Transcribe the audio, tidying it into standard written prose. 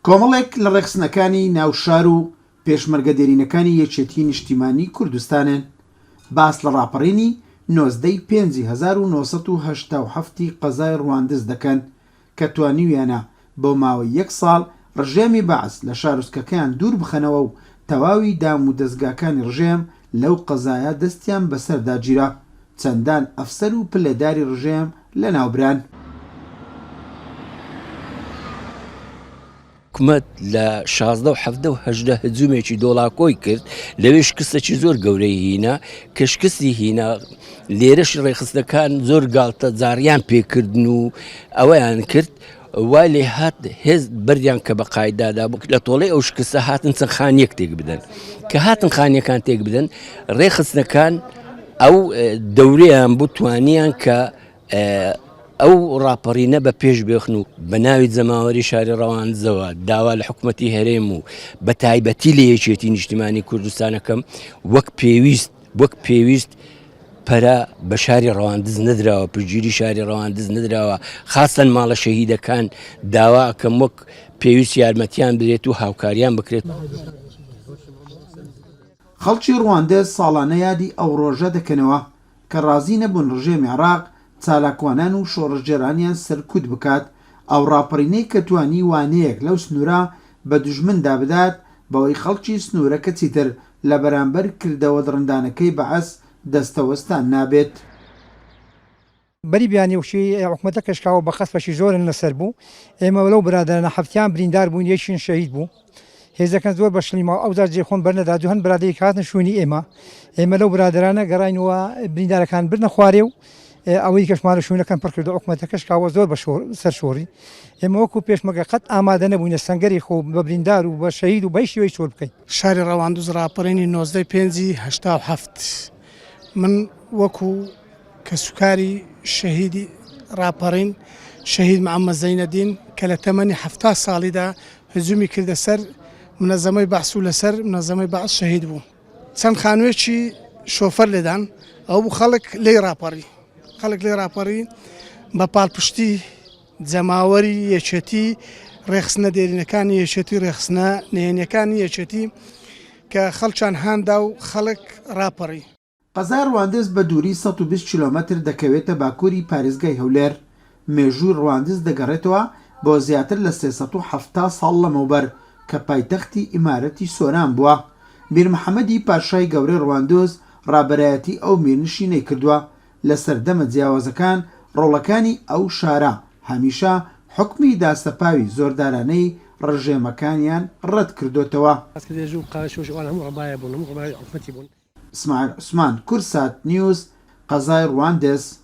کۆمەڵێک لە ڕێخستنەکانی ناوشار و پێشمەرگە دێرینەکانی یەکێتی نیشتیمانی کوردستانن باس لە ڕاپەڕینی 95,987 قەزای ڕەواندز دەکەن کە توانیویانە بۆ ماوەی 1 ساڵ ڕژێمی بەعس لە شارۆچکەکەیان دوور بخەنەوە و تەواوی دام و دەستگاکانی ڕژێم لەو قەزایە دەستیان بەسەرداگیرە چەندان ئەفسەر و پلەداری ڕژێم لە ناوبران. حکومەت لە 16 و 17 و 18 هجوومێکی دۆڵاکۆی کرد لەوێ شکستێکی زۆر گەورەی هینە کە شکستی هینە لێرەش ڕێخستەکان زۆر گاڵتە جاریان پێکردن و ئەوەیان کرد وای لێ هات هێز بردیان کە بە قایدادا بوو لە تۆڵەی ئەو شکستە هاتن چەند خانیەک تێک بدەن کە هاتن خانیەکان تێک بدەن ڕێخستنەکان ئەو دەورەیان بوو توانیان کە ئەو ڕاپەڕینە بە پێش بێخن و بە ناوی جەماوەری شاری ڕەواندزەوە داوا لە حکوومەتی هەرێم و بە تایبەتی لە یەکێتی نیشتیمانی کوردستانەکەم وەک پێویست پەرە بە شاری ڕەواندز نەدراوە پشگیری شاری ڕەواندز نەدراوە خاستن ماڵە شەهیدەکان داواکەم وەک پێویست یارمەتیان بدرێت و هاوکاریان بکرێت. خەڵکی ڕەواندز ساڵانە یادی ئەو ڕۆژە دەکەنەوە کە ڕازی نەبوون ڕژێمی عێراق چالاکوانان و شۆڕژگێرانیان سەرکوت بکات ئەو ڕاپەڕینەی کە توانی وانەیەک لەو سنوورە بە دوژمندا بدات بەوەی خەڵکی سنوورەکە چیتر لە بەرامبەر کردەوە درندانەکەی بەعەس دەستەوەستان نابێت. بەری بیانیوشی حکومەتە کەشکاوە بە قەسپەشی زۆرن لەسەر بوو ئێمە لەو برادرانە هەفتیان بریندار بوون یەکیان شەهید بوو هێزەکان زۆر بەشلیمەوە ئەوزار جێخۆن بەرنەدا دوو هەند برادەی کاتن شوونی ئێمە لەو برادرانە گەڕاینەوە بریندارەکان برنە خوارێ و ئەوەی کەشمارە شوونەکان پڕکردو حکومەتە کەشکاوە زۆر بە سەرشۆڕی ئێمە وەکو پێشمەگە قەت ئامادە نەبووینە سەنگەری خۆ بە بریندار و بە شەهید و بەیشیوەی چۆر بکەین. شاری ڕەواندز ڕاپەڕینی 95/87 من وەکو کە سوکاری شەهیدی ڕاپەڕین شەهید محەممەد زەینەدین کە لە تەمەنی 70 ساڵیدا هجوومی کردە سەر منەزەمەی بەعس و لەسەر منەزەمەی بەعس شەهید بوو چەند خانوێکی شۆفەر لێدان ئەو بوو خەڵک لێی ڕاپەڕی بە پاڵپشتی جەماوەری یەکێتی ڕێخستنە دێرینەکانی یەکێتی ڕێخستنە نهێنیەکانی یەکێتی کە خەڵکیان هاندا و خەڵک ڕاپەڕی. قەزای ڕەواندز بە دووری 120 کیلۆمەتر دەکەوێتە باکووری پارێزگای هەولێر مێژووی ڕەواندز دەگەڕێتەوە بۆ زیاتر لە 370 ساڵ لەمەوبەر کە پایتەختی ئیمارەتی سۆران بووە. میر محەممەدی پاشای گەورەی ڕەواندۆز ڕابەرایەتی ئەو میرنشینەی کردووە لە سەردەمە جیاوازەکان ڕۆڵەکانی ئەو شارە هەمیشە حکمی داسەپاوی زۆردارانەی ڕژێمەکانیان ڕەت کردوتەوە. اسماعیل عوسمان، کورسات نیوز، قەزای ڕەواندز.